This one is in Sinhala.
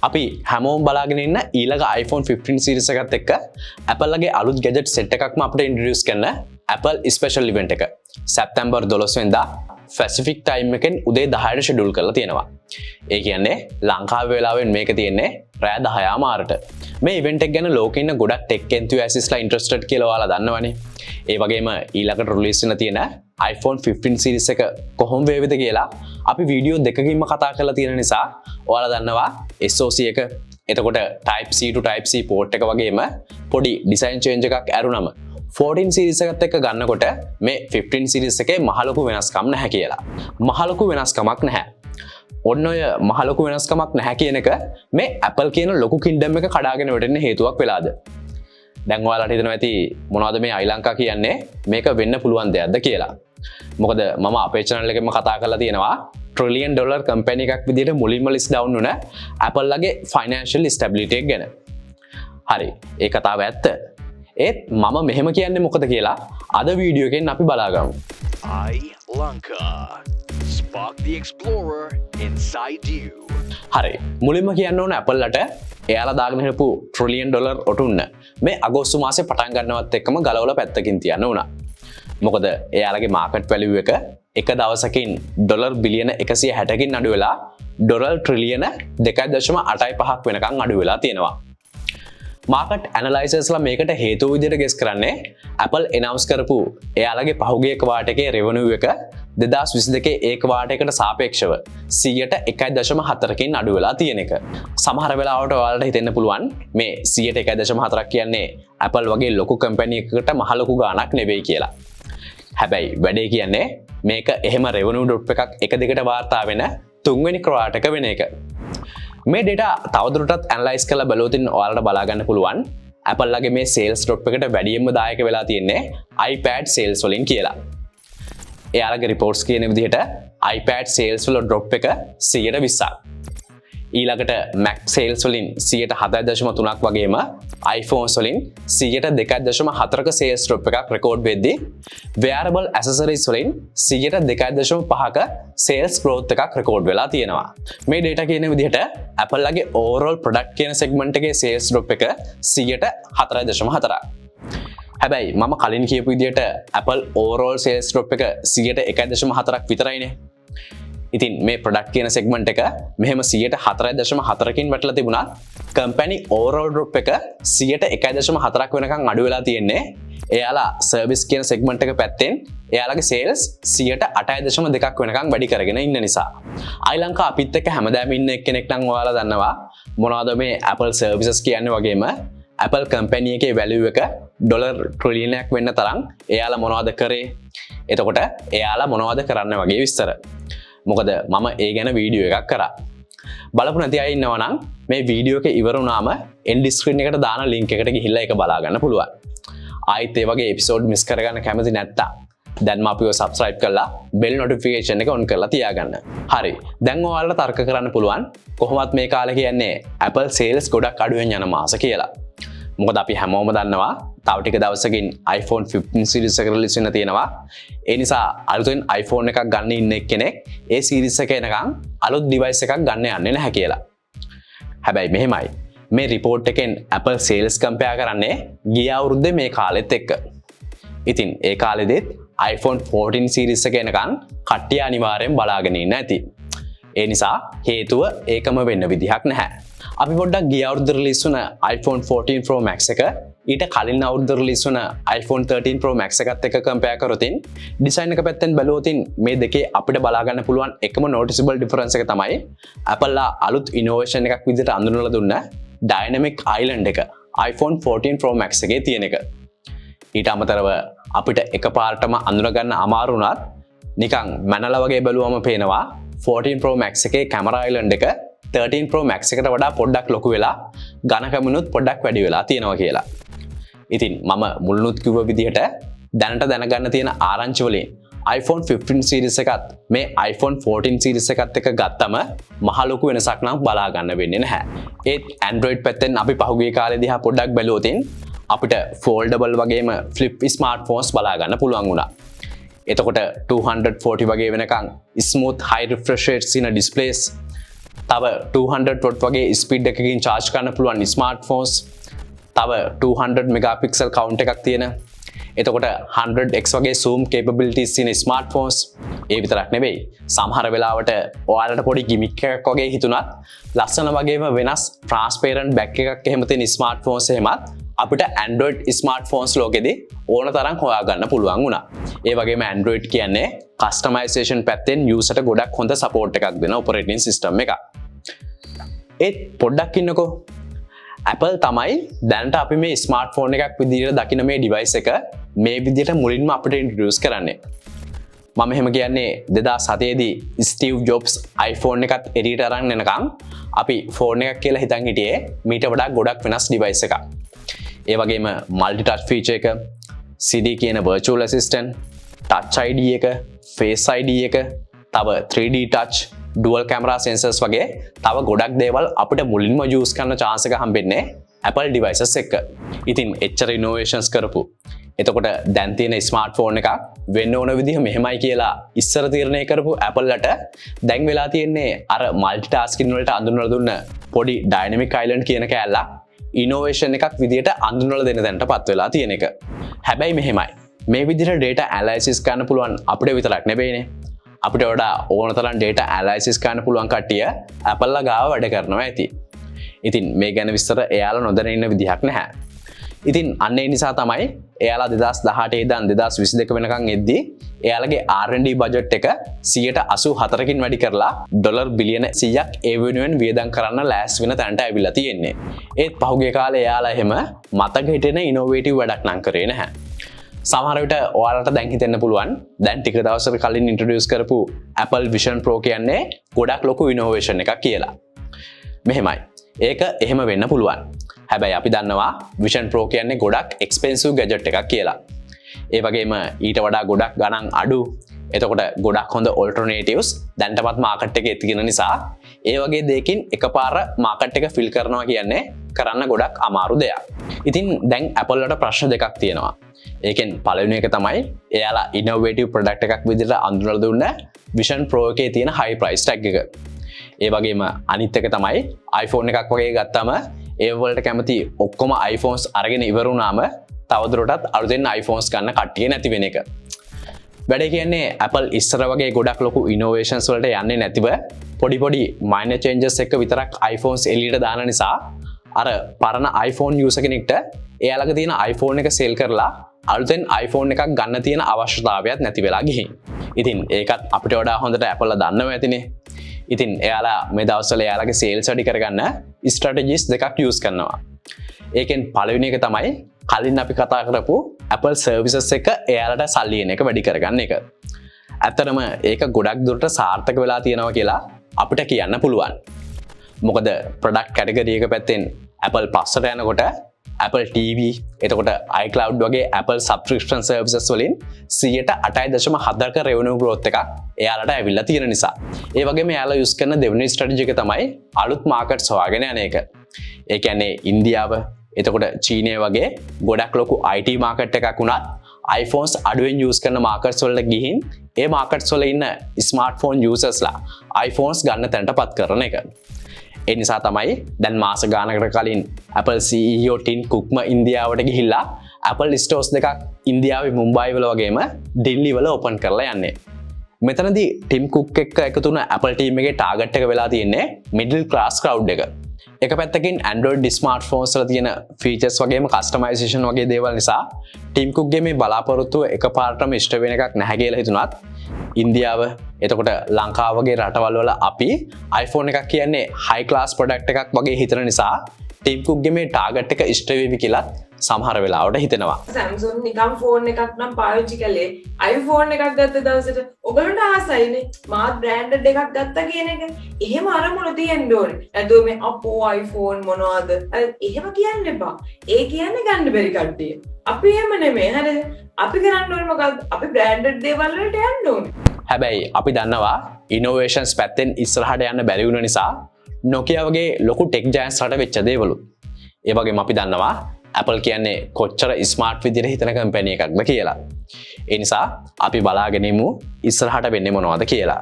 අපි හැමෝම බලාගෙන ඉන්න ඊළඟ iPhone 15 series එකත් එක්ක Apple ලගේ අලුත් gadget set එකක්ම අපිට introduce කරන Apple special event එක සැප්තැම්බර් 12 වෙනිදා Pacific time එකෙන් උදේ 10ට schedule කරලා තියෙනවා. ඒ කියන්නේ ලංකාවේ වෙලාවෙන් මේක තියෙන්නේ රෑ 10 මාරට. මේ event එක ගැන ලෝකේ ඉන්න ගොඩක් tech enthusiastsලා interested කියලා ඔයාලා දන්නවනේ. ඒ වගේම ඊළඟට release වෙන තියෙන iPhone 15 series එක කොහොම වේවිද කියලා අපි වීඩියෝ දෙකකින්ම කතා කරලා තියෙන නිසා ඔයාලා දන්නවා SoC එක එතකොට Type C to Type C port එක වගේම පොඩි design change එකක් ඇරුණම 14 series එකත් එක්ක ගන්නකොට මේ 15 series එකේ මහලොකු වෙනස්කම් නැහැ කියලා. මහලොකු වෙනස්කමක් නැහැ. ඔන්න ඔය මහලොකු වෙනස්කමක් නැහැ කියන එක මේ Apple කියන ලොකු කින්ඩම් එක කඩාගෙන වැටෙන්න හේතුවක් වෙලාද? දැන් ඔයාලට හිතෙනවා ඇති මොනවද මේ iLanka කියන්නේ මේක වෙන්න පුළුවන් දෙයක්ද කියලා. මොකද මම අපේ channel එකෙම කතා කරලා තියෙනවා $1 trillion company එකක් විදිහට මුලින්ම list down වුණ Apple ලගේ financial stability එක ගැන. හරි. ඒ කතාව ඇත්ත. ඒත් මම මෙහෙම කියන්නේ මොකද කියලා අද වීඩියෝ එකෙන් අපි බලාගමු. iLanka. Spark the explorer inside you. හරි. මුලින්ම කියන්න ඕන Apple ලට එයාලා දාගෙන හිටපු $1 trillion ඔටුන්න මේ අගෝස්තු මාසේ පටන් ගන්නවත් එක්කම ගලවලා පැත්තකින් තියන්න උනා. මොකද එයාලගේ මාකට් වැලියු එක දවසකින් ඩොලර් බිලියන 160කින් අඩු වෙලා ඩොලර් ට්‍රිලියන 2.85ක් වෙනකන් අඩු වෙලා තියෙනවා. මාකට් ඇනලයිසර්ස්ලා මේකට හේතුව විදිහට ගෙස් කරන්නේ Apple announce කරපු එයාලගේ පහුගිය ක්වාටරේ revenue එක 2022 ඒ ක්වාටරයකට සාපේක්ෂව 101.4කින් අඩු වෙලා තියෙන එක. සමහර වෙලාවට ඔයාලට හිතෙන්න පුළුවන් මේ 101.4ක් කියන්නේ Apple වගේ ලොකු කම්පැනි එකකට මහ ලොකු ගාණක් නෙවෙයි කියලා. හැබැයි වැඩේ කියන්නේ මේක එහෙම revenue drop එකක් එක දිගට වාර්තා වෙන තුන්වෙනි ක්වාටරයක වෙන එක. මේ data තවදුරටත් ඇනලයිස් කරලා බලුවොත් ඔයාලට බලා ගන්න පුළුවන් Apple ලගේ මේ sales drop එකට වැඩියෙන්ම දායක වෙලා තියෙන්නේ iPad sales වලින් කියලා. එයාලගේ reports කියන විදිහට iPad sales වල drop එක 120ක්. ඊළඟට Mac sales වලින් 7.3ක් වගේම iPhones වලින් 2.4ක sales drop එකක් record වෙද්දී wearable accessories වලින් 2.5ක sales growth එකක් record වෙලා තියෙනවා. මේ data කියන විදිහට Apple ලගේ overall product කියන segment එකේ sales drop එක 4.4ක්. හැබැයි මම කලින් කියපු විදිහට Apple overall sales drop එක 1.4ක් විතරයිනේ. ඉතින් මේ product කියන segment එක මෙහෙම 4.4කින් වැටලා තිබුණත් company overall drop එක 1.4ක් වෙනකන් අඩු වෙලා තියෙන්නේ. එයාලා service කියන segment එක පැත්තෙන් එයාලගේ sales 8.2ක් වෙනකන් වැඩි කරගෙන ඉන්න නිසා. iLanka අපිත් එක්ක හැමදාම ඉන්න එක්කෙනෙක් නම් ඔයාලා දන්නවා මොනවද මේ Apple services කියන්නේ වගේම Apple company එකේ value එක ඩොලර් ට්‍රිලියනයක් වෙන්න තරම් එයාලා මොනවද කරේ? එතකොට එයාලා මොනවද කරන්න වගේ විස්තර. මොකද මම ඒ ගැන වීඩියෝ එකක් කරා. බලපු නැති අය ඉන්නවා නම් මේ වීඩියෝ එක ඉවර වුණාම end screen එකට දාන link එකට ගිහිල්ලා ඒක බලා ගන්න පුළුවන්. ආයෙත් ඒ වගේ episode miss කරගන්න කැමති නැත්තම් දැන්ම අපිව subscribe කරලා bell notification එක on කරලා තියාගන්න. හරි. දැන් ඔයාලට තර්ක කරන්න පුළුවන් කොහොමත් මේ කාලේ කියන්නේ Apple sales ගොඩක් අඩුවෙන් යන මාස කියලා. මොකද අපි හැමෝම දන්නවා තව ටික දවසකින් iPhone 15 series එක release වෙන්න තියෙනවා. ඒ නිසා අලුතෙන් iPhone එකක් ගන්න ඉන්න එක්කෙනෙක් ඒ series එක එනකන් අලුත් device එකක් ගන්න යන්නේ නැහැ කියලා. හැබැයි මෙහෙමයි. මේ report එකෙන් Apple sales compare කරන්නේ ගිය අවුරුද්දේ මේ කාලෙත් එක්ක. ඉතින් ඒ කාලෙදිත් iPhone 14 series එක එනකන් කට්ටිය අනිවාර්යෙන් බලාගෙන ඉන්න ඇති. ඒ නිසා හේතුව ඒකම වෙන්න විදිහක් නැහැ. අපි පොඩ්ඩක් ගිය අවුරුද්ද release වුණ iPhone 14 Pro Max එක ඊට කලින් අවුරුද්ද release වුණ iPhone 13 Pro Max එකත් එක්ක compare කරොතින් design එක පැත්තෙන් බැලුවොතින් මේ දෙකේ අපිට බලා ගන්න පුළුවන් එකම noticeable difference එක තමයි Apple ලා අලුත් innovation එකක් විදිහට අඳුනලා දුන්න dynamic island එක iPhone 14 Pro Max එකේ තියෙන එක. ඊට අමතරව අපිට එකපාරටම අඳුන ගන්න අමාරු වුණත් නිකන් මැනලා වගේ බැලුවම පේනවා 14 Pro Max එකේ camera island එක 13 Pro Max එකට වඩා පොඩ්ඩක් ලොකු වෙලා ඝනකමනුත් පොඩ්ඩක් වැඩි වෙලා තියෙනවා කියලා. ඉතින් මම මුලිනුත් කිව්ව විදිහට දැනට දැනගන්න තියෙන ආරංචි වලින් iPhone 15 series එකත් මේ iPhone 14 series එකත් එක්ක ගත්තම මහ ලොකු වෙනසක් නම් බලා ගන්න වෙන්නේ නැහැ. ඒත් Android පැත්තෙන් අපි පහුගිය කාලේ දිහා පොඩ්ඩක් බැලුවොත් අපිට foldable වගේම flip smartphones බලා ගන්න පුළුවන් වුණා. එතකොට 240 වගේ වෙනකන් smooth high refresh rates ඉන displays තව 200 watt වගේ ස්පීඩ් එකකින් charge කරන්න පුළුවන් smartphones. තව 200 megapixel count එකක් තියෙන. එතකොට 100x වගේ zoom capabilities තියෙන smartphones. ඒ විතරක් නෙවෙයි. සමහර වෙලාවට ඔයාලට පොඩි gimmick එකක් වගේ හිතුණත් ලස්සන වගේම වෙනස් transparent back එකක් එහෙම තියෙන smartphones එහෙමත් අපිට Android smartphones ලෝකෙදී ඕන තරම් හොයාගන්න පුළුවන් වුණා. ඒ වගේම Android කියන්නේ customization පැත්තෙන් userට ගොඩක් හොඳ support එකක් දෙන operating system එකක්. ඒත් පොඩ්ඩක් ඉන්නකෝ. Apple තමයි දැනට අපි මේ ස්මාර්ට්ෆෝන් එකක් විදිහට දකින මේ ඩිවයිස් එක මේ විදිහට මුලින්ම අපිට ඉන්ට්‍රොඩියුස් කරන්නේ. මම එහෙම කියන්නේ 2007 දී ස්ටීව් ජොබ්ස් iPhone එකත් එළියට අරන් එනකම් අපි ෆෝන් එකක් කියලා හිතන් හිටියේ මීට වඩා ගොඩක් වෙනස් ඩිවයිස් එකක්. ඒ වගේම multi touch feature එක, CD කියන virtual assistant, touch ID එක, face ID එක, තව 3D touch, dual camera sensors වගේ තව ගොඩක් දේවල් අපිට මුලින්ම use කරන්න chance එක හම්බෙන්නේ Apple devices එක. ඉතින් එච්චර innovations කරපු. එතකොට දැන් තියෙන smartphone එකක් වෙන්න ඕන විදිහ මෙහෙමයි කියලා ඉස්සර තීරණය කරපු Apple ලට දැන් වෙලා තියෙන්නේ අර multitasking වලට අඳුනලා දුන්න පොඩි dynamic island කියන කෑල්ලක් innovation එකක් විදිහට අඳුනලා දෙන්න තැනටපත් වෙලා තියෙන එක. හැබැයි මෙහෙමයි. මේ විදිහට data analysis කරන්න පුළුවන් අපිට විතරක් නෙවෙයිනේ. අපිට වඩා ඕන තරම් data analysis කරන්න පුළුවන් කට්ටිය Apple ලා ගාව වැඩ කරනවා ඇති. ඉතින් මේ ගැන විස්තර එයාලා නොදැන ඉන්න විදිහක් නැහැ. ඉතින් අන්න ඒ නිසා තමයි එයාලා 2018 ඉඳන් 2022 වෙනකන් එද්දී එයාලගේ R&D බජට් එක 184කින් වැඩි කරලා ඩොලර් බිලියන 100ක් ඒ වෙනුවෙන් වියදම් කරන්න ලෑස්ති වෙන තැනට ඇවිල්ලා තියෙන්නේ. ඒත් පහුගිය කාලේ එයාලා එහෙම මතක හිටින ඉනෝවේටිව් වැඩක් නම් කරේ නැහැ. සමහර විට ඔයාලට දැන් හිතෙන්න පුළුවන් දැන් ටික දවසකට කලින් ඉන්ට්‍රොඩියුස් කරපු Apple Vision Pro කියන්නේ ගොඩක් ලොකු ඉනෝවේෂන් එකක් කියලා. මෙහෙමයි. ඒක එහෙම වෙන්න පුළුවන්. හැබැයි අපි දන්නවා Vision Pro කියන්නේ ගොඩක් expensive gadget එකක් කියලා. ඒ වගේම ඊට වඩා ගොඩක් ගණන් අඩු. එතකොට ගොඩක් හොඳ alternatives දැන්ටමත් market එකේ තියෙන නිසා ඒ වගේ දෙයකින් එකපාර market එක fill කරනවා කියන්නේ කරන්න ගොඩක් අමාරු දෙයක්. ඉතින් දැන් Apple වලට ප්‍රශ්න දෙකක් තියෙනවා. ඒකෙන් පළවෙනි එක තමයි එයාලා innovative product එකක් විදිහට අඳුනලා දුන්න Vision Pro එකේ තියෙන high price tag එක. ඒ වගේම අනිත් එක තමයි iPhone එකක් වගේ ගත්තාම ඒ වලට කැමති ඔක්කොම iPhones අරගෙන ඉවර වුණාම තවදුරටත් අලුතෙන් iPhones ගන්න කට්ටිය නැති වෙන එක. වැඩේ කියන්නේ Apple ඉස්සර වගේ ගොඩක් ලොකු innovations වලට යන්නේ නැතිව පොඩි minor changes එක විතරක් iPhones එළියට දාන නිසා අර පරණ iPhone user කෙනෙක්ට එයාලගේ තියෙන iPhone එක sell කරලා අලුතෙන් iPhone එකක් ගන්න තියෙන අවශ්‍යතාවයක් නැති වෙලා ගිහින්. ඉතින් ඒකත් අපිට වඩා හොඳට Apple ලා දන්නවා ඇතිනේ. ඉතින් එයාලා මේ දවස්වල එයාලගේ sales වැඩි කරගන්න strategies දෙකක් use කරනවා. ඒකෙන් පළවෙනි එක තමයි කලින් අපි කතා කරපු Apple services එක එයාලට සල්ලි එන එක වැඩි කරගන්න එක. ඇත්තටම ඒක ගොඩක් දුරට සාර්ථක වෙලා තියෙනවා කියලා අපිට කියන්න පුළුවන්. මොකද product category එක පැත්තෙන් Apple පස්සට යනකොට Apple TV, එතකොට iCloud වගේ Apple subscription services වලින් 8.4% revenue growth එකක් එයාලට ඇවිල්ලා තියෙන නිසා. ඒ වගේම එයාලා use කරන දෙවෙනි strategy එක තමයි අලුත් markets හොයාගෙන යන එක. ඒ කියන්නේ ඉන්දියාව, එතකොට චීනය වගේ ගොඩක් ලොකු IT market එකක් වුණත් iPhones අඩුවෙන් use කරන markets වලට ගිහින් ඒ markets වල ඉන්න smartphone users ලා iPhones ගන්න තැනටපත් කරන එක. ඒ නිසා තමයි දැන් මාස ගානකට කලින් Apple CEO ටිම් කුක්ම ඉන්දියාවට ගිහිල්ලා Apple stores දෙකක් ඉන්දියාවේ මුම්බායි වල වගේම දිල්ලි වල open කරලා යන්නේ. මෙතනදී ටිම් කුක් එක්ක එකතු වුණ Apple team එකේ target එක වෙලා තියෙන්නේ middle class crowd එක. එක පැත්තකින් Android smartphones වල තියෙන features වගේම customization වගේ දේවල් නිසා ටිම් කුක්ගේ මේ බලාපොරොත්තුව එකපාරටම ඉෂ්ට වෙන එකක් නැහැ කියලා හිතුණත් ඉන්දියාව, එතකොට ලංකාව වගේ රටවල් වල අපි iPhone එකක් කියන්නේ high class product එකක් වගේ හිතන නිසා ටිම් කුක්ගේ මේ target එක ඉෂ්ට වෙවි කියලා සමහර වෙලාවට හිතෙනවා. Samsung නිකම් ෆෝන් එකක් නම් පාවිච්චි කළේ iPhone එකක් ගත්ත දවසට ඔයගලන්ට ආසයිනේ මාත් බ්‍රෑන්ඩඩ් එකක් ගත්තා කියන එක. එහෙම අරමුණු තියෙන්න ඕනේ. නැතුව මේ අපෝ iPhone මොනවද? එහෙම කියන්න එපා. ඒ කියන්නේ ගන්න බැරි කට්ටිය. අපි එහෙම නෙමෙයි. හරිද? අපි කරන්න ඕනේ මොකද්ද? අපි බ්‍රෑන්ඩඩ් දේවල් වලට යන්න ඕනේ. හැබැයි අපි දන්නවා innovations පැත්තෙන් ඉස්සරහට යන්න බැරි වුණ නිසා Nokia වගේ ලොකු tech giants රට වෙච්ච දේවලුත්. ඒ වගේම අපි දන්නවා Apple කියන්නේ කොච්චර ස්මාර්ට් විදිහට හිතන කම්පැනි එකක්ද කියලා. ඒ නිසා අපි බලාගෙන ඉමු ඉස්සරහට වෙන්නේ මොනවද කියලා.